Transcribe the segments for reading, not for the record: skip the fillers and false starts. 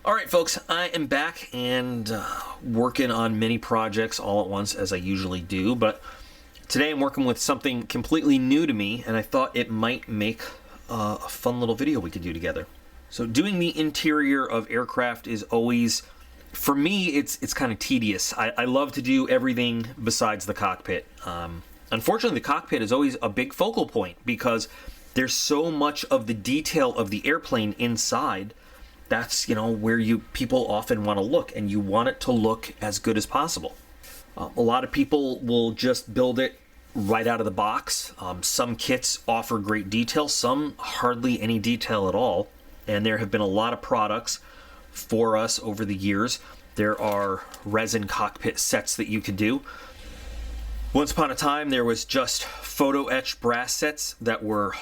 All right, folks, I am back and working on many projects all at once, as I usually do, but today I'm working with something completely new to me, and I thought it might make a fun little video we could do together. So doing the interior of aircraft is always, for me, it's kind of tedious. I love to do everything besides the cockpit. Unfortunately, the cockpit is always a big focal point because there's so much of the detail of the airplane inside. That's, where people often want to look, and you want it to look as good as possible. A lot of people will just build it right out of the box. Some kits offer great detail, some hardly any detail at all, and there have been a lot of products for us over the years. There are resin cockpit sets that you could do. Once upon a time, there was just photo etched brass sets that were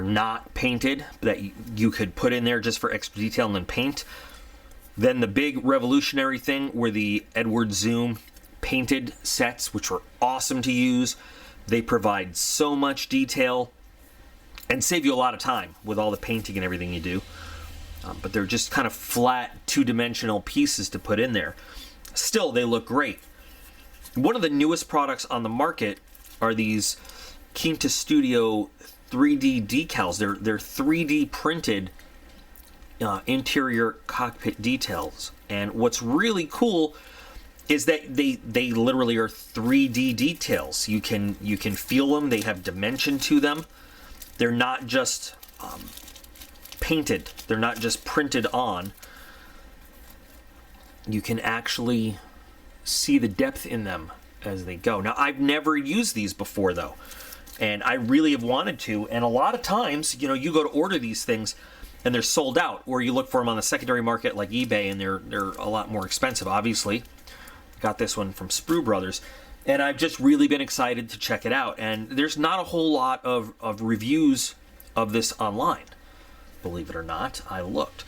not painted, that you could put in there just for extra detail and then paint. Then the big revolutionary thing were the Eduard Zoom painted sets, which were awesome to use. They provide so much detail and save you a lot of time with all the painting and everything you do. But they're just kind of flat, two-dimensional pieces to put in there. Still, they look great. One of the newest products on the market are these Quinta Studio 3D decals. They're 3D printed interior cockpit details. And what's really cool is that they literally are 3D details. You can feel them. They have dimension to them. They're not just painted. They're not just printed on. You can actually see the depth in them as they go. Now, I've never used these before, though, and I really have wanted to. And a lot of times, you go to order these things and they're sold out, or you look for them on the secondary market like eBay, and they're a lot more expensive. Obviously, got this one from Sprue Brothers, and I've just really been excited to check it out. And there's not a whole lot of reviews of this online, believe it or not. I looked.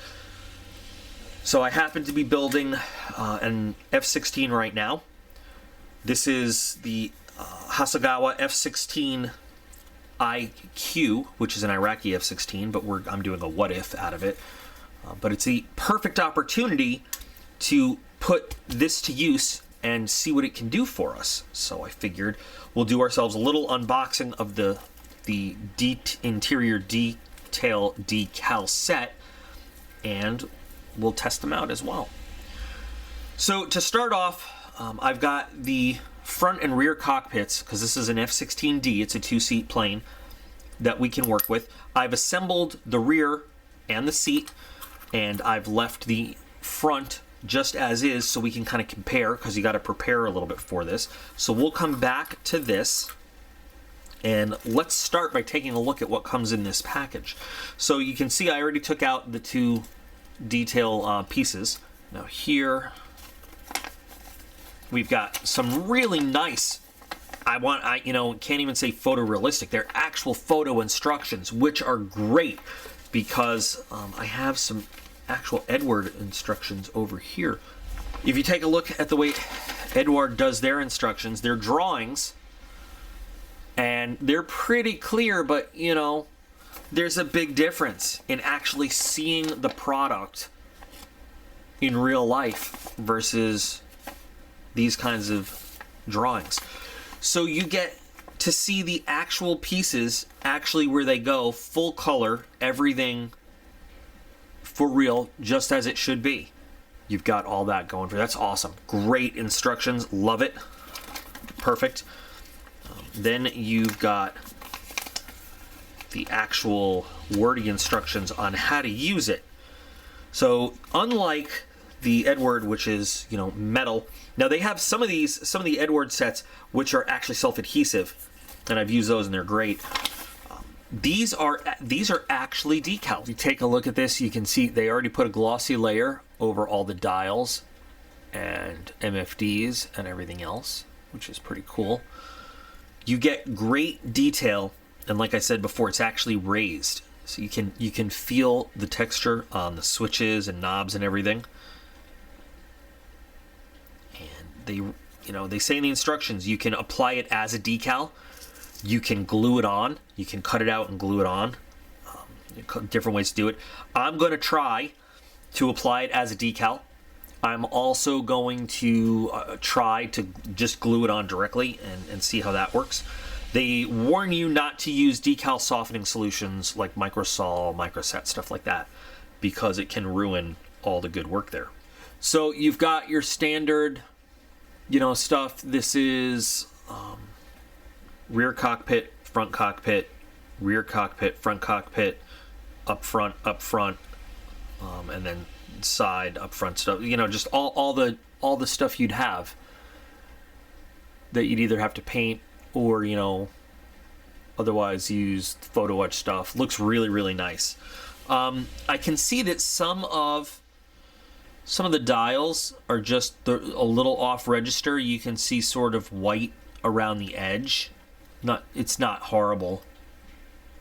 So I happen to be building an F-16 right now. This is the Hasegawa F-16 IQ, which is an Iraqi F-16, but I'm doing a what-if out of it. But it's the perfect opportunity to put this to use and see what it can do for us. So I figured we'll do ourselves a little unboxing of the interior detail decal set, and we'll test them out as well. So to start off, I've got the front and rear cockpits, because this is an F-16D, it's a two-seat plane that we can work with. I've assembled the rear and the seat, and I've left the front just as is so we can kind of compare, because you got to prepare a little bit for this. So we'll come back to this, and let's start by taking a look at what comes in this package. So you can see I already took out the two detail pieces. Now here we've got some really nice, can't even say photorealistic, they're actual photo instructions, which are great because I have some actual Eduard instructions over here. If you take a look at the way Eduard does their instructions, they're drawings, and they're pretty clear, but there's a big difference in actually seeing the product in real life versus these kinds of drawings. So you get to see the actual pieces, actually where they go, full color, everything for real, just as it should be. You've got all that going for you. That's awesome. Great instructions. Love it. Perfect. Then you've got the actual wordy instructions on how to use it. So unlike the Eduard, which is metal, now they have some of the Eduard sets which are actually self-adhesive, and I've used those and they're great. These are actually decals. If you take a look at this, you can see they already put a glossy layer over all the dials and MFDs and everything else, which is pretty cool. You get great detail, and like I said before, it's actually raised, so you can feel the texture on the switches and knobs and everything. And they say in the instructions you can apply it as a decal, you can glue it on, you can cut it out and glue it on. Different ways to do it. I'm going to try to apply it as a decal. I'm also going to try to just glue it on directly and see how that works. They warn you not to use decal softening solutions like microsol, microset, stuff like that, because it can ruin all the good work there. So you've got your standard, stuff. This is rear cockpit, front cockpit, rear cockpit, front cockpit, up front, and then side, up front stuff. Just all the stuff you'd have that you'd either have to paint or otherwise use photo etch stuff. Looks really, really nice. I can see that some of the dials are just a little off register. You can see sort of white around the edge. It's not horrible.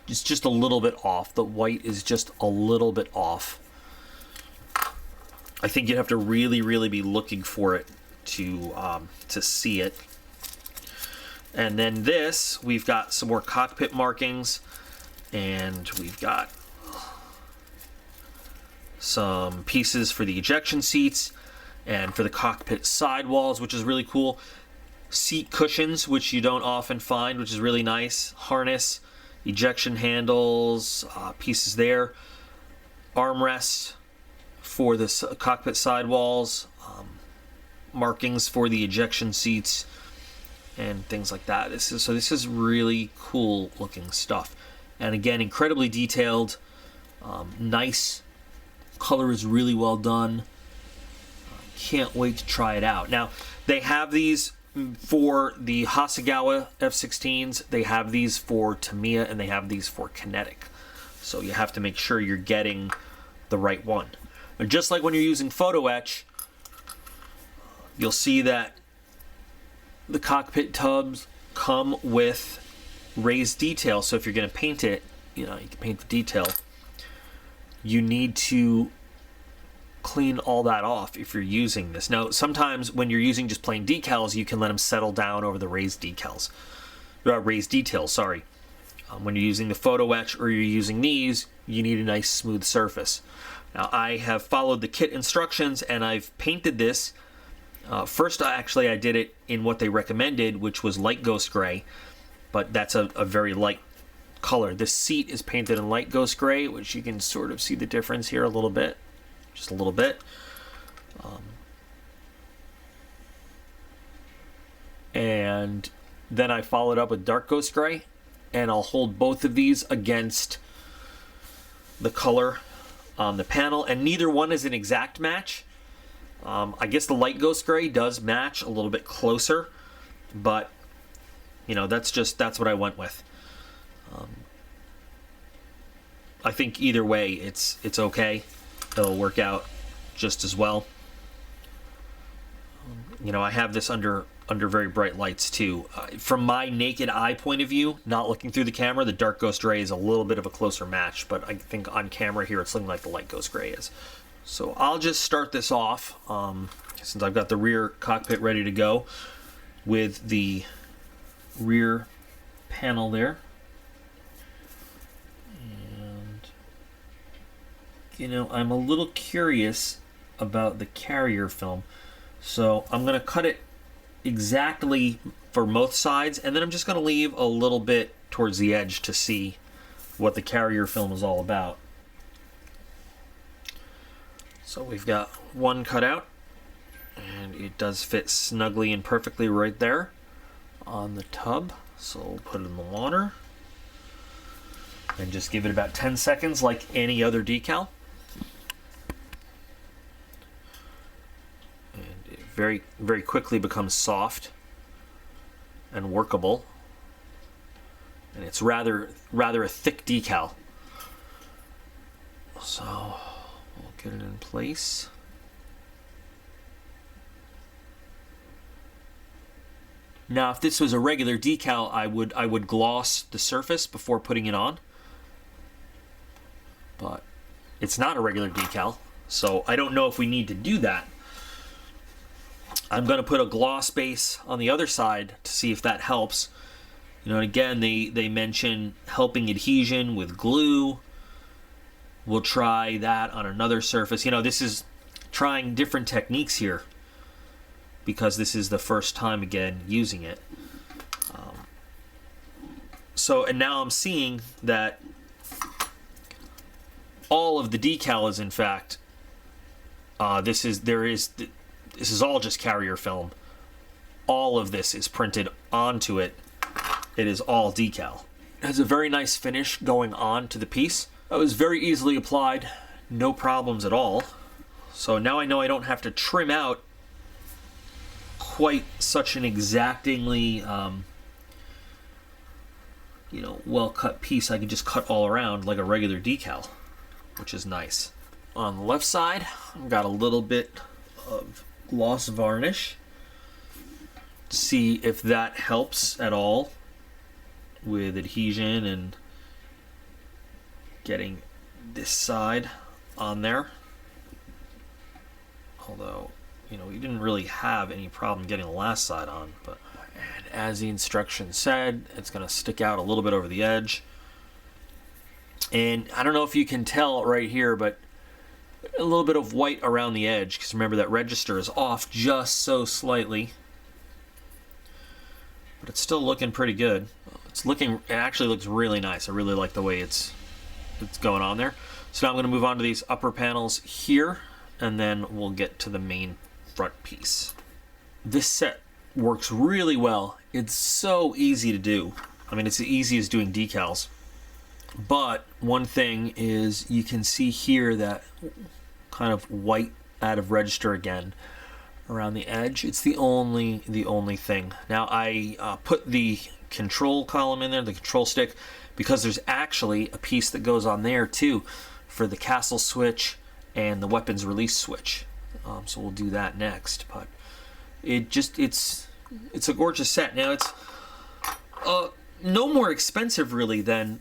It's just a little bit off. The white is just a little bit off. I think you'd have to really, really be looking for it to see it. And then this, we've got some more cockpit markings, and we've got some pieces for the ejection seats and for the cockpit sidewalls, which is really cool. Seat cushions, which you don't often find, which is really nice. Harness, ejection handles, pieces there. Armrests for the cockpit sidewalls, markings for the ejection seats, and things like that. This is really cool looking stuff, and again, incredibly detailed, nice. Color is really well done. Can't wait to try it out. Now, they have these for the Hasegawa F-16s, they have these for Tamiya, and they have these for Kinetic. So you have to make sure you're getting the right one. And just like when you're using photo etch, you'll see that the cockpit tubs come with raised detail. So if you're going to paint it, you can paint the detail. You need to clean all that off if you're using this. Now, sometimes when you're using just plain decals, you can let them settle down over the raised details. Sorry. When you're using the photo etch or you're using these, you need a nice smooth surface. Now, I have followed the kit instructions and I've painted this. First, I did it in what they recommended, which was light ghost gray, but that's a very light color. This seat is painted in light ghost gray, which you can sort of see the difference here a little bit, just a little bit. And then I followed up with dark ghost gray, and I'll hold both of these against the color on the panel, and neither one is an exact match. I guess the light ghost gray does match a little bit closer, but that's what I went with. I think either way it's okay. It'll work out just as well. I have this under very bright lights too. From my naked eye point of view, not looking through the camera, the dark ghost gray is a little bit of a closer match, but I think on camera here it's looking like the light ghost gray is. So I'll just start this off, since I've got the rear cockpit ready to go with the rear panel there. And I'm a little curious about the carrier film, so I'm going to cut it exactly for both sides, and then I'm just going to leave a little bit towards the edge to see what the carrier film is all about. So we've got one cut out, and it does fit snugly and perfectly right there on the tub. So we'll put it in the water and just give it about 10 seconds like any other decal. And it very, very quickly becomes soft and workable. And it's rather a thick decal. So we'll get it in place. Now, if this was a regular decal, I would gloss the surface before putting it on. But it's not a regular decal, so I don't know if we need to do that. I'm going to put a gloss base on the other side to see if that helps. And again, they mention helping adhesion with glue. We'll try that on another surface. You know, this is trying different techniques here because this is the first time again using it. And now I'm seeing that all of the decal is in fact this is all just carrier film. All of this is printed onto it. It is all decal. It has a very nice finish going on to the piece. It was very easily applied, no problems at all. So now I know I don't have to trim out quite such an exactingly well-cut piece. I can just cut all around like a regular decal, which is nice. On the left side, I've got a little bit of gloss varnish. See if that helps at all with adhesion and getting this side on there. Although, we didn't really have any problem getting the last side on, but and as the instructions said, it's going to stick out a little bit over the edge. And I don't know if you can tell right here, but a little bit of white around the edge, because remember that register is off just so slightly. But it's still looking pretty good. It actually looks really nice. I really like the way it's going on there. So now I'm going to move on to these upper panels here, and then we'll get to the main front piece. This set works really well. It's so easy to do. I mean, it's as easy as doing decals. But one thing is you can see here that kind of white out of register again around the edge. It's the only thing. Now I put the control column in there, the control stick, because there's actually a piece that goes on there too for the castle switch and the weapons release switch. So we'll do that next. But it's a gorgeous set. Now it's no more expensive really than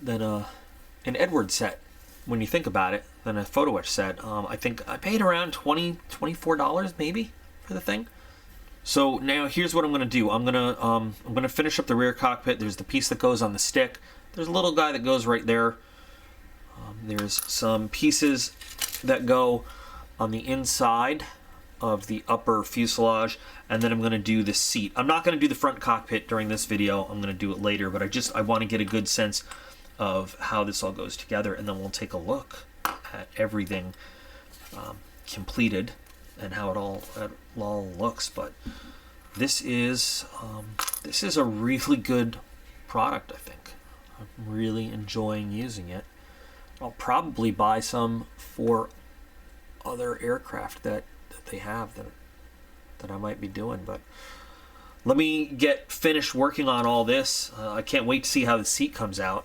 an Eduard set when you think about it, than a photo etch set. I think I paid around $24 maybe for the thing. So now here's what I'm going to do. I'm going to finish up the rear cockpit. There's the piece that goes on the stick. There's a little guy that goes right there. There's some pieces that go on the inside of the upper fuselage, and then I'm going to do the seat. I'm not going to do the front cockpit during this video. I'm going to do it later, but I want to get a good sense of how this all goes together, and then we'll take a look at everything completed and how it all looks. But this is a really good product, I think. I'm really enjoying using it. I'll probably buy some for other aircraft that they have that I might be doing. But let me get finished working on all this. I can't wait to see how the seat comes out.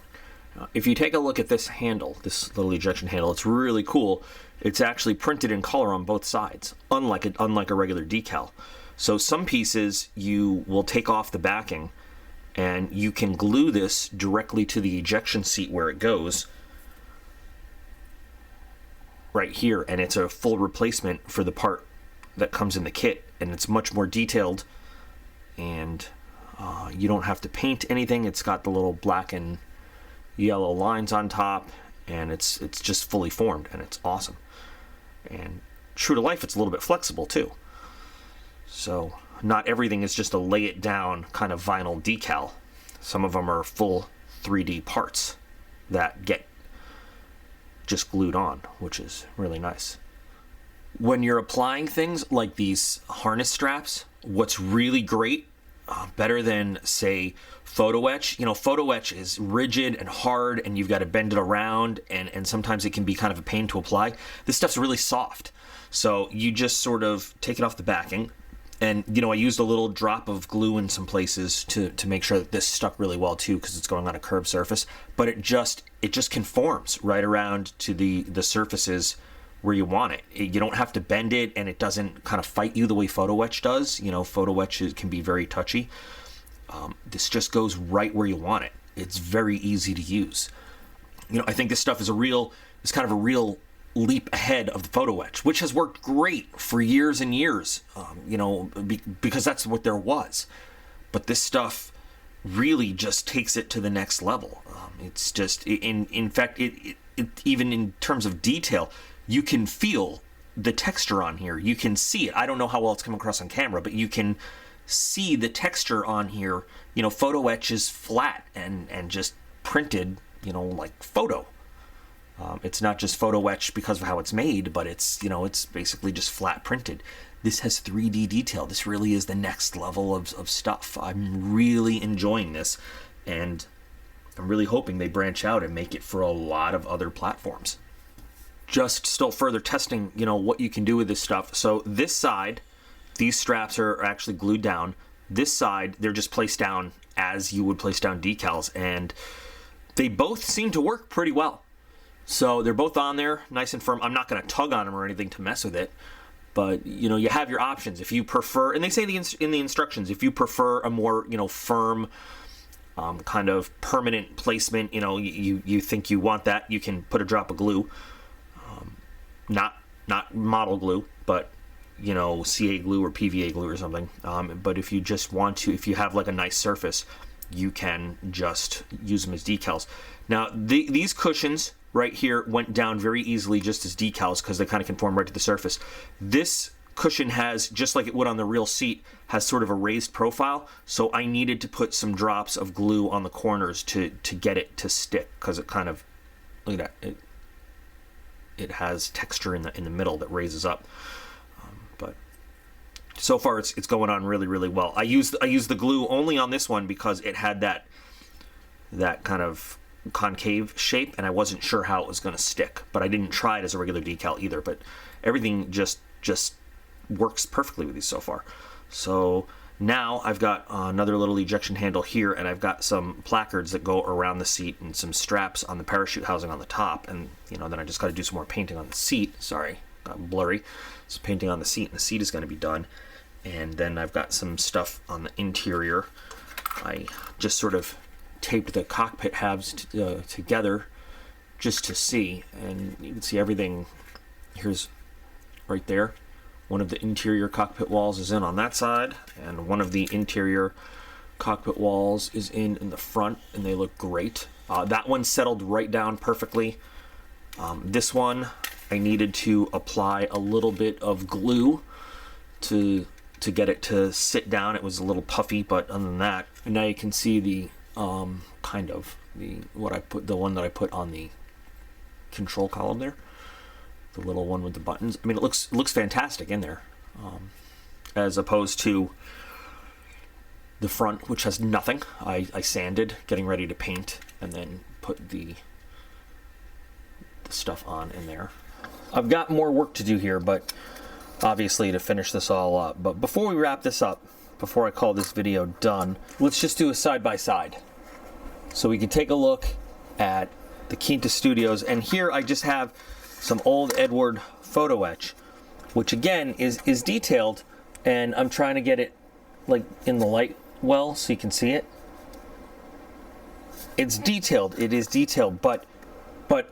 If you take a look at this handle, this little ejection handle, it's really cool. It's actually printed in color on both sides, unlike a regular decal. So some pieces you will take off the backing, and you can glue this directly to the ejection seat where it goes, right here, and it's a full replacement for the part that comes in the kit, and it's much more detailed, and you don't have to paint anything. It's got the little black and yellow lines on top, and it's just fully formed, and it's awesome. And true to life, it's a little bit flexible too. So not everything is just a lay it down kind of vinyl decal. Some of them are full 3D parts that get just glued on, which is really nice. When you're applying things like these harness straps, what's really great, better than say photo etch, photo etch is rigid and hard, and you've got to bend it around, and sometimes it can be kind of a pain to apply. This stuff's really soft, so you just sort of take it off the backing, and I used a little drop of glue in some places to make sure that this stuck really well too, because it's going on a curved surface. But it just conforms right around to the surfaces where you want it. You don't have to bend it, and it doesn't kind of fight you the way photo etch does. Photo etch can be very touchy. This just goes right where you want it. It's very easy to use. I think this stuff is kind of a real leap ahead of the photo etch, which has worked great for years and years, because that's what there was. But this stuff really just takes it to the next level. It's just, in fact, even in terms of detail, you can feel the texture on here. You can see it. I don't know how well it's coming across on camera, but you can see the texture on here. You know, photo etch is flat and just printed, you know, like photo. It's not just photo etch because of how it's made, but it's, you know, it's basically just flat printed. This has 3D detail. This really is the next level of stuff. I'm really enjoying this, and I'm really hoping they branch out and make it for a lot of other platforms. Just still further testing, you know, what you can do with this stuff. So this side, these straps are actually glued down. This side, they're just placed down as you would place down decals, and they both seem to work pretty well. So they're both on there, nice and firm. I'm not going to tug on them or anything to mess with it, but you know, you have your options. If you prefer, and they say in the instructions, if you prefer a more, you know, firm, kind of permanent placement, you know, you think you want that, you can put a drop of glue, not model glue, but you know, CA glue or PVA glue or something. But if you just want to, if you have like a nice surface, you can just use them as decals. Now these cushions right here went down very easily just as decals because they kind of conform right to the surface. This cushion has, just like it would on the real seat, has sort of a raised profile, so I needed to put some drops of glue on the corners to get it to stick, because it kind of, look at that, it has texture in the middle that raises up. But so far it's going on really, really well. I used the glue only on this one because it had that kind of concave shape, and I wasn't sure how it was going to stick, but I didn't try it as a regular decal either. But everything just works perfectly with these so far. So now I've got another little ejection handle here, and I've got some placards that go around the seat and some straps on the parachute housing on the top, and you know, then I just got to do some more painting on the seat. Sorry, got blurry. So painting on the seat, and the seat is going to be done. And then I've got some stuff on the interior. I just sort of taped the cockpit halves together just to see, and you can see everything. Here's right there. One of the interior cockpit walls is in on that side, and one of the interior cockpit walls is in the front, and they look great. That one settled right down perfectly. This one, I needed to apply a little bit of glue to get it to sit down. It was a little puffy, but other than that, and now you can see the one that I put on the control column there, the little one with the buttons. I mean, it looks fantastic in there, as opposed to the front, which has nothing. I sanded, getting ready to paint, and then put the stuff on in there. I've got more work to do here, but obviously to finish this all up. But before we wrap this up, before I call this video done, let's just do a side-by-side. So we can take a look at the Quinta Studios, and here I just have some old Eduard photo etch, which again is detailed, and I'm trying to get it like in the light well so you can see it. It's detailed, it is detailed, but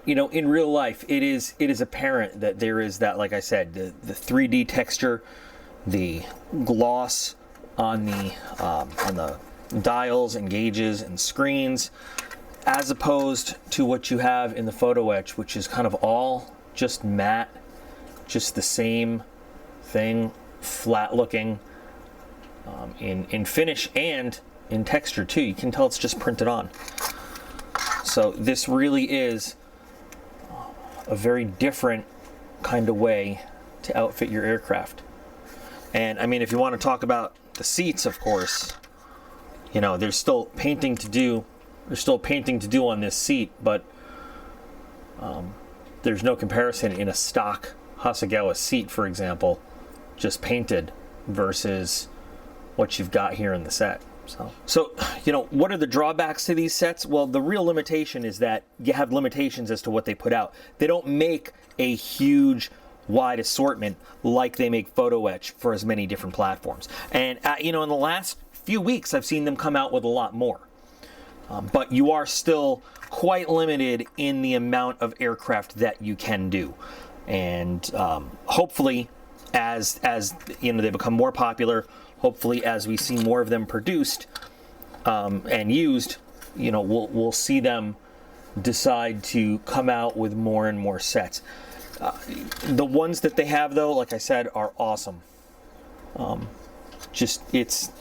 you know, in real life, it is apparent that there is that, like I said, the 3D texture, the gloss on the dials and gauges and screens, as opposed to what you have in the photo etch, which is kind of all just matte, just the same thing, flat looking, in finish and in texture too. You can tell it's just printed on. So this really is a very different kind of way to outfit your aircraft. And I mean, if you want to talk about the seats, of course, you know, there's still painting to do. There's still painting to do on this seat, but there's no comparison in a stock Hasegawa seat, for example, just painted versus what you've got here in the set. So, you know, what are the drawbacks to these sets? Well, the real limitation is that you have limitations as to what they put out. They don't make a huge, wide assortment like they make photo etch for as many different platforms. And, you know, in the last few weeks, I've seen them come out with a lot more. But you are still quite limited in the amount of aircraft that you can do. And hopefully, as you know, they become more popular, hopefully as we see more of them produced and used, you know, we'll see them decide to come out with more and more sets. The ones that they have, though, like I said, are awesome. It's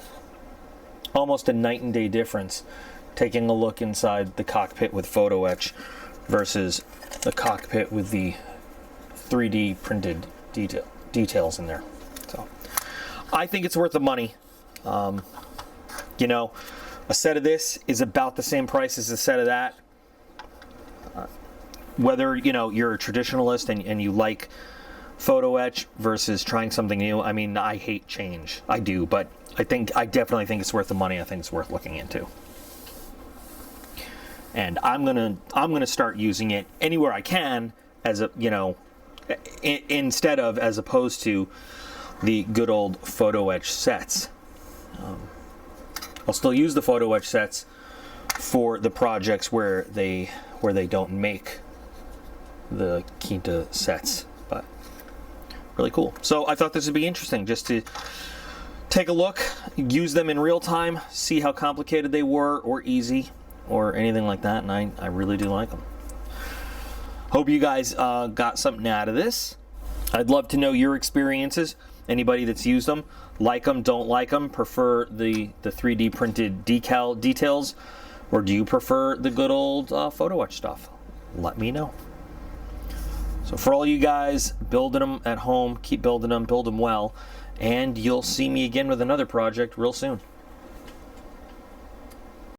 almost a night and day difference taking a look inside the cockpit with photo etch versus the cockpit with the 3D printed details in there. So I think it's worth the money. You know, a set of this is about the same price as a set of that. Whether, you know, you're a traditionalist and you like photo etch versus trying something new. I mean, I hate change. I do, but I definitely think it's worth the money. I think it's worth looking into. And I'm gonna start using it anywhere I can as a, you know, as opposed to the good old photo etch sets. I'll still use the photo etch sets for the projects where they don't make the Quinta sets, but really cool. So I thought this would be interesting just to take a look, use them in real time, see how complicated they were or easy or anything like that, and I really do like them. Hope you guys got something out of this. I'd love to know your experiences. Anybody that's used them, like them, don't like them, prefer the 3D printed decal details, or do you prefer the good old photo etch stuff? Let me know. So for all you guys building them at home, keep building them, build them well, and you'll see me again with another project real soon.